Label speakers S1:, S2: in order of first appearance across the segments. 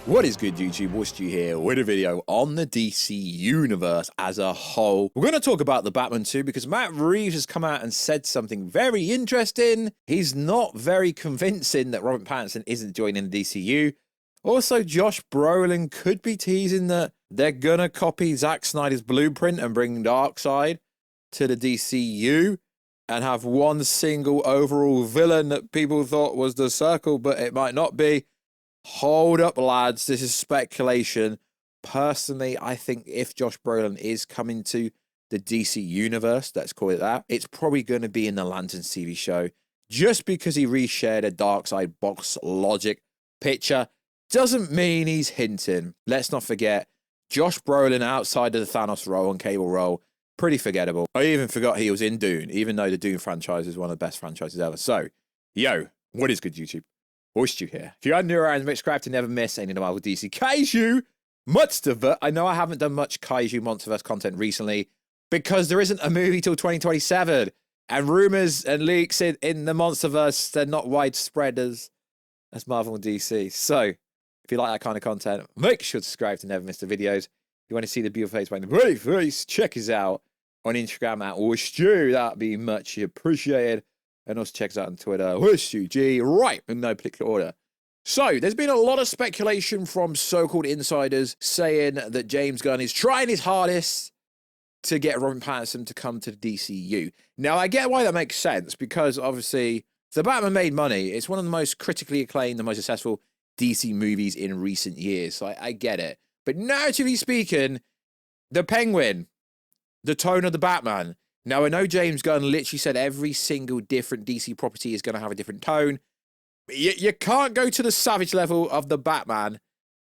S1: What is good, YouTube? Warstu here with a video on the DC universe as a whole. We're going to talk about the Batman 2 because Matt Reeves has come out and said something very interesting. He's not very convincing that Robert Pattinson isn't joining the DCU. Also, Josh Brolin could be teasing that they're going to copy Zack Snyder's blueprint and bring Darkseid to the DCU and have one single overall villain that people thought was the Circle, but it might not be. Hold up, lads. This is speculation. Personally, I think if Josh Brolin is coming to the DC universe, let's call it that, it's probably going to be in the Lanterns TV show. Just because he reshared a Darkseid box logic picture doesn't mean he's hinting. Let's not forget, Josh Brolin outside of the Thanos role and Cable role, pretty forgettable. I even forgot he was in Dune, even though the Dune franchise is one of the best franchises ever. So, yo, what is good, YouTube? Warstu here. If you're new around, subscribe to never miss any of the Marvel DC Kaiju Monsterverse. I know I haven't done much Kaiju Monsterverse content recently because there isn't a movie till 2027. And rumors and leaks in the Monsterverse, they're not widespread as Marvel and DC. So, if you like that kind of content, make sure to subscribe to never miss the videos. If you want to see the beautiful face by the brave face, check us out on Instagram at Warstu. That'd be much appreciated. And also check us out on Twitter, G, right, in no particular order. So, there's been a lot of speculation from so-called insiders saying that James Gunn is trying his hardest to get Robert Pattinson to come to the DCU. Now, I get why that makes sense, because obviously, the Batman made money. It's one of the most critically acclaimed, the most successful DC movies in recent years. So I get it. But narratively speaking, the Penguin, the tone of the Batman. Now, I know James Gunn literally said every single different DC property is going to have a different tone. You can't go to the savage level of the Batman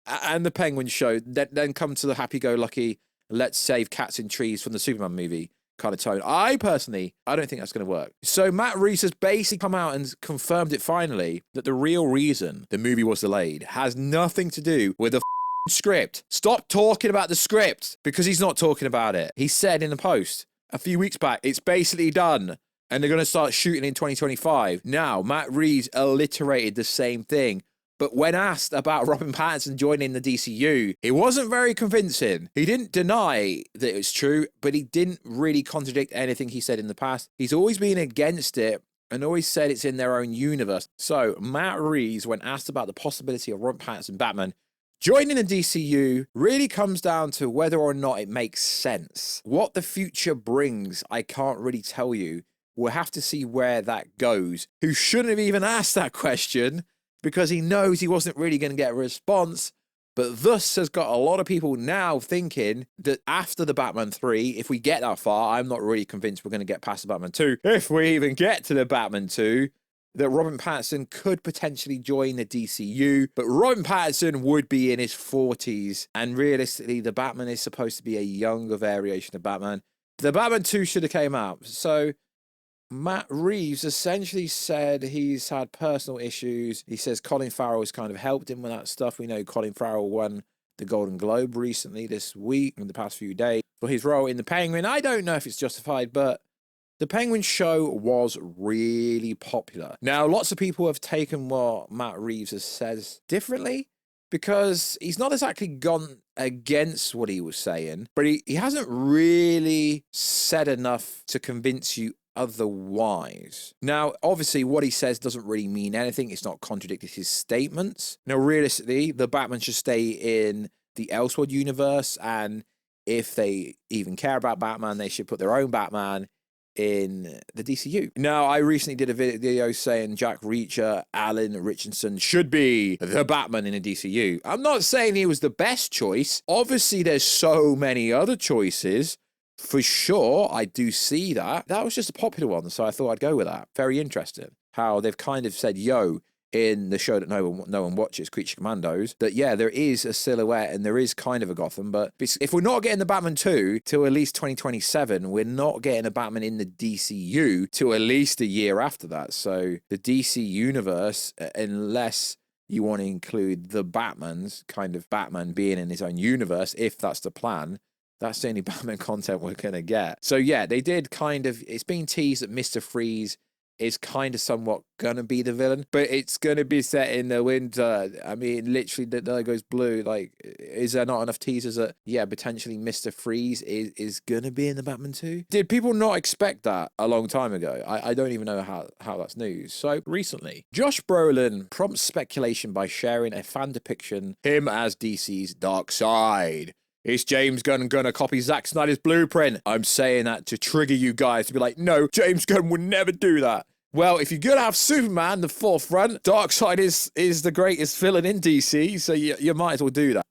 S1: and the Penguin show, then come to the happy-go-lucky, let's save cats in trees from the Superman movie kind of tone. I don't think that's going to work. So Matt Reeves has basically come out and confirmed it finally that the real reason the movie was delayed has nothing to do with the script. Stop talking about the script because he's not talking about it. He said in the post a few weeks back, it's basically done, and they're going to start shooting in 2025. Now, Matt Reeves alliterated the same thing, but when asked about Robert Pattinson joining the DCU, it wasn't very convincing. He didn't deny that it was true, but he didn't really contradict anything he said in the past. He's always been against it and always said it's in their own universe. So, Matt Reeves, when asked about the possibility of Robert Pattinson Batman joining the DCU, really comes down to whether or not it makes sense. What the future brings, I can't really tell you. We'll have to see where that goes. Who shouldn't have even asked that question because he knows he wasn't really going to get a response, but thus has got a lot of people now thinking that after the Batman 3, if we get that far, I'm not really convinced we're going to get past the Batman 2. If we even get to the Batman 2, that Robert Pattinson could potentially join the DCU, but Robert Pattinson would be in his 40s, and realistically, the Batman is supposed to be a younger variation of Batman. The Batman 2 should have came out. So Matt Reeves essentially said he's had personal issues. He says Colin Farrell has kind of helped him with that stuff. We know Colin Farrell won the Golden Globe recently this week, in the past few days, for his role in The Penguin. I don't know if it's justified, but the Penguin show was really popular. Now, lots of people have taken what Matt Reeves has says differently because he's not exactly gone against what he was saying, but he hasn't really said enough to convince you otherwise. Now, obviously, what he says doesn't really mean anything. It's not contradicted his statements. Now, realistically, the Batman should stay in the Elseworld universe, and if they even care about Batman, they should put their own Batman in the DCU. Now, I recently did a video saying Jack Reacher, Alan Ritchson should be the Batman in the DCU. I'm not saying he was the best choice. Obviously, there's so many other choices. For sure, I do see that. That was just a popular one, so I thought I'd go with that. Very interesting how they've kind of said, yo, in the show that no one watches, Creature Commandos, that, yeah, there is a silhouette and there is kind of a Gotham, but if we're not getting the Batman 2 till at least 2027, we're not getting a Batman in the DCU till at least a year after that. So the DC universe, unless you want to include the Batman's kind of Batman being in his own universe, if that's the plan, that's the only Batman content we're going to get. So yeah, they did kind of, it's been teased that Mr. Freeze is kind of somewhat gonna be the villain, but it's gonna be set in the winter. I mean, literally the logo's blue. Like, is there not enough teasers that, yeah, potentially Mr. Freeze is gonna be in the Batman 2? Did people not expect that a long time ago? I don't even know how that's news. So recently, Josh Brolin prompts speculation by sharing a fan depiction, him as DC's Darkseid. Is James Gunn gonna copy Zack Snyder's blueprint? I'm saying that to trigger you guys to be like, no, James Gunn would never do that. Well, if you're gonna have Superman the forefront, Darkseid is the greatest villain in DC, so you might as well do that.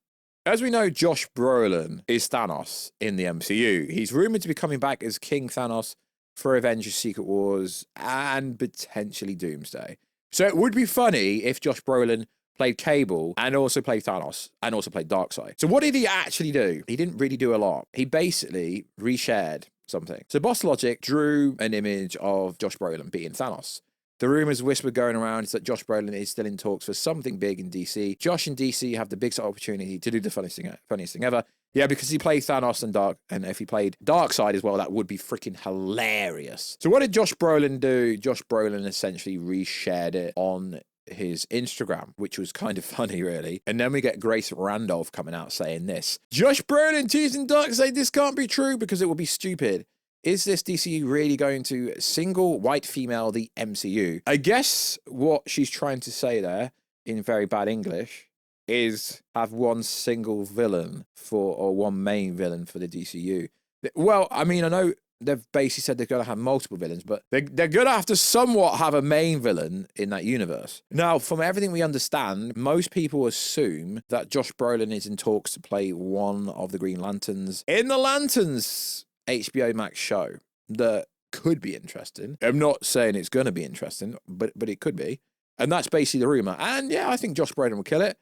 S1: As we know, Josh Brolin is Thanos in the MCU. He's rumored to be coming back as King Thanos for Avengers Secret Wars and potentially Doomsday. So it would be funny if Josh Brolin played Cable and also played Thanos and also played Darkseid. So what did he actually do? He didn't really do a lot. He basically reshared something. So Boss Logic drew an image of Josh Brolin beating Thanos. The rumors whisper going around is that Josh Brolin is still in talks for something big in DC. Josh and DC have the biggest opportunity to do the funniest thing ever. Yeah, because he played Thanos and if he played Darkseid as well, that would be freaking hilarious. So what did Josh Brolin do? Josh Brolin essentially reshared it on his Instagram, which was kind of funny, really. And then we get Grace Randolph coming out saying this: Josh Brolin teasing Darkseid, this can't be true because it will be stupid. Is this DCU really going to single white female the MCU? I guess what she's trying to say there, in very bad English, is have one single villain or one main villain for the DCU. Well, I mean, I know they've basically said they're going to have multiple villains, but they're going to have to somewhat have a main villain in that universe. Now, from everything we understand, most people assume that Josh Brolin is in talks to play one of the Green Lanterns in the Lanterns HBO Max show. That could be interesting. I'm not saying it's going to be interesting, but it could be. And that's basically the rumor. And yeah, I think Josh Brolin will kill it.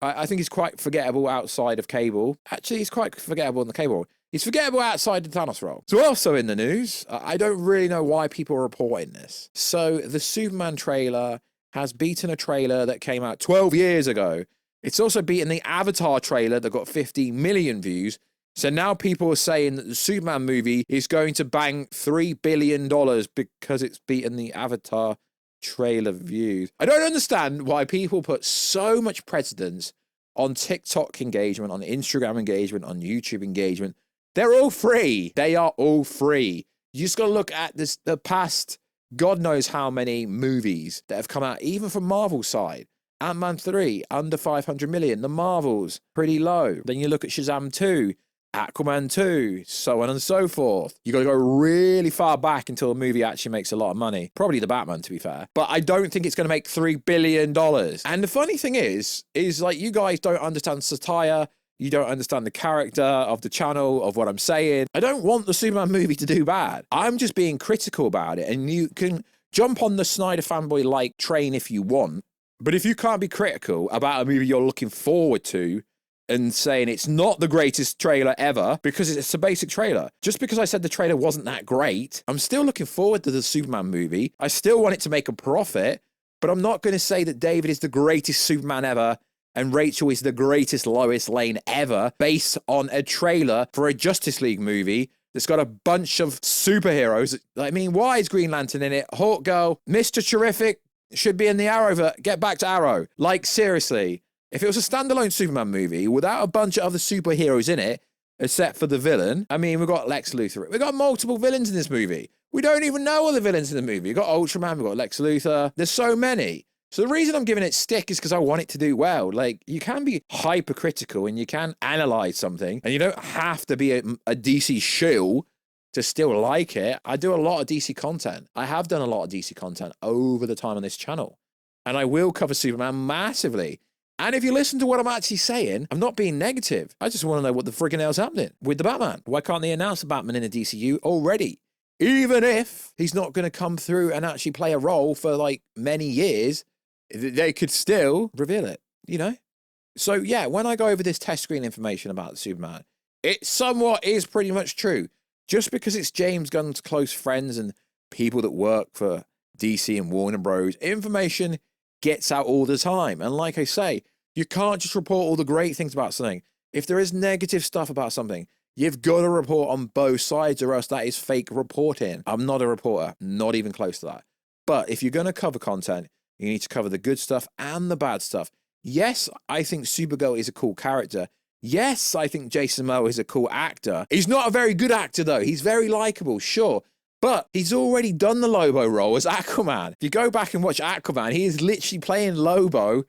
S1: I think he's quite forgettable outside of Cable. Actually, he's quite forgettable in the Cable. He's forgettable outside the Thanos role. So also in the news, I don't really know why people are reporting this. So the Superman trailer has beaten a trailer that came out 12 years ago. It's also beaten the Avatar trailer that got 50 million views. So now people are saying that the Superman movie is going to bang $3 billion because it's beaten the Avatar trailer views. I don't understand why people put so much precedence on TikTok engagement, on Instagram engagement, on YouTube engagement. They're all free. They are all free. You just got to look at the past, God knows how many movies that have come out, even from Marvel's side. Ant-Man 3, under 500 million. The Marvels, pretty low. Then you look at Shazam 2, Aquaman 2, so on and so forth. You got to go really far back until a movie actually makes a lot of money. Probably the Batman, to be fair. But I don't think it's going to make $3 billion. And the funny thing is like, you guys don't understand satire. You don't understand the character of the channel, of what I'm saying. I don't want the Superman movie to do bad. I'm just being critical about it. And you can jump on the Snyder fanboy-like train if you want. But if you can't be critical about a movie you're looking forward to and saying it's not the greatest trailer ever because it's a basic trailer. Just because I said the trailer wasn't that great, I'm still looking forward to the Superman movie. I still want it to make a profit, but I'm not going to say that David is the greatest Superman ever and Rachel is the greatest Lois Lane ever based on a trailer for a Justice League movie that's got a bunch of superheroes. I mean, why is Green Lantern in it? Hawk Girl, Mr. Terrific should be in the Arrowverse. Get back to Arrow. Like, seriously. If it was a standalone Superman movie without a bunch of other superheroes in it, except for the villain, I mean, we've got Lex Luthor. We've got multiple villains in this movie. We don't even know all the villains in the movie. We've got Ultraman, we've got Lex Luthor. There's so many. So the reason I'm giving it stick is because I want it to do well. Like, you can be hypercritical and you can analyze something, and you don't have to be a DC shill to still like it. I do a lot of DC content. I have done a lot of DC content over the time on this channel, and I will cover Superman massively. And if you listen to what I'm actually saying, I'm not being negative. I just want to know what the friggin' hell's happening with the Batman. Why can't they announce the Batman in the DCU already? Even if he's not going to come through and actually play a role for like many years, they could still reveal it, you know? So yeah, when I go over this test screen information about Superman, it somewhat is pretty much true. Just because it's James Gunn's close friends and people that work for DC and Warner Bros., information gets out all the time. And like I say, you can't just report all the great things about something. If there is negative stuff about something, you've got to report on both sides, or else that is fake reporting. I'm not a reporter, not even close to that. But if you're going to cover content, you need to cover the good stuff and the bad stuff. Yes, I think Supergirl is a cool character. Yes, I think Jason Momoa is a cool actor. He's not a very good actor, though. He's very likable, sure. But he's already done the Lobo role as Aquaman. If you go back and watch Aquaman, he is literally playing Lobo,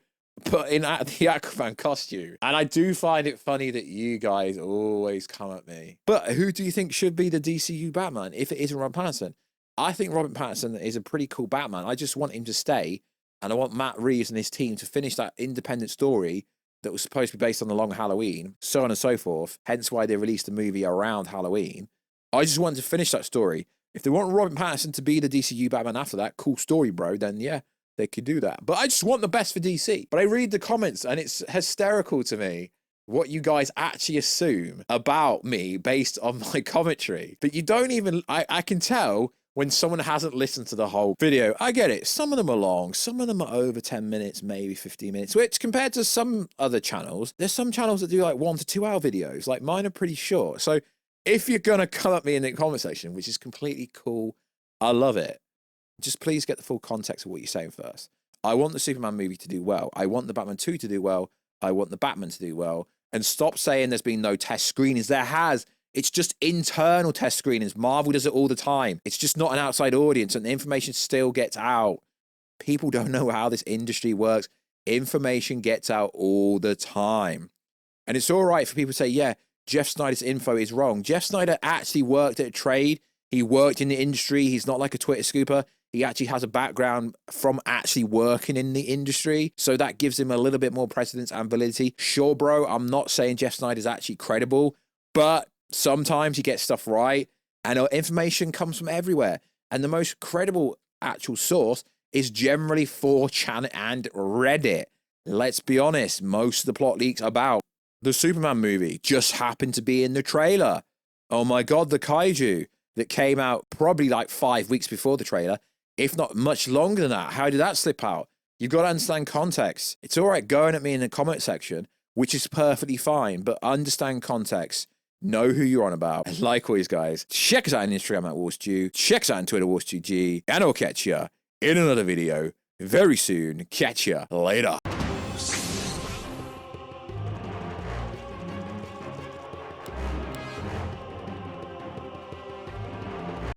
S1: but in the Aquaman costume. And I do find it funny that you guys always come at me. But who do you think should be the DCU Batman if it isn't Robert Pattinson? I think Robert Pattinson is a pretty cool Batman. I just want him to stay. And I want Matt Reeves and his team to finish that independent story that was supposed to be based on the long Halloween, so on and so forth. Hence why they released a movie around Halloween. I just wanted to finish that story. If they want Robert Pattinson to be the DCU Batman after that, cool story, bro, then yeah, they could do that. But I just want the best for DC. But I read the comments and it's hysterical to me what you guys actually assume about me based on my commentary. But you don't even, I can tell when someone hasn't listened to the whole video. I get it. Some of them are long. Some of them are over 10 minutes, maybe 15 minutes, which compared to some other channels, there's some channels that do like 1 to 2 hour videos. Like mine are pretty short. So if you're going to come at me in the comment section, which is completely cool, I love it. Just please get the full context of what you're saying first. I want the Superman movie to do well. I want the Batman 2 to do well. I want the Batman to do well. And stop saying there's been no test screenings. There has. It's just internal test screenings. Marvel does it all the time. It's just not an outside audience and the information still gets out. People don't know how this industry works. Information gets out all the time. And it's all right for people to say, yeah, Jeff Snyder's info is wrong. Jeff Snyder actually worked at a trade. He worked in the industry. He's not like a Twitter scooper. He actually has a background from actually working in the industry. So that gives him a little bit more precedence and validity. Sure, bro, I'm not saying Jeff Snyder's actually credible, but sometimes he gets stuff right. And information comes from everywhere. And the most credible actual source is generally 4chan and Reddit. Let's be honest, most of the plot leaks about the Superman movie just happened to be in the trailer. Oh my God, the kaiju that came out probably like 5 weeks before the trailer, if not much longer than that. How did that slip out? You've got to understand context. It's all right going at me in the comment section, which is perfectly fine, but understand context. Know who you're on about. And like always, guys, check us out on Instagram at Warstu. Check us out on Twitter, WarstuG. And I'll catch ya in another video very soon. Catch ya later.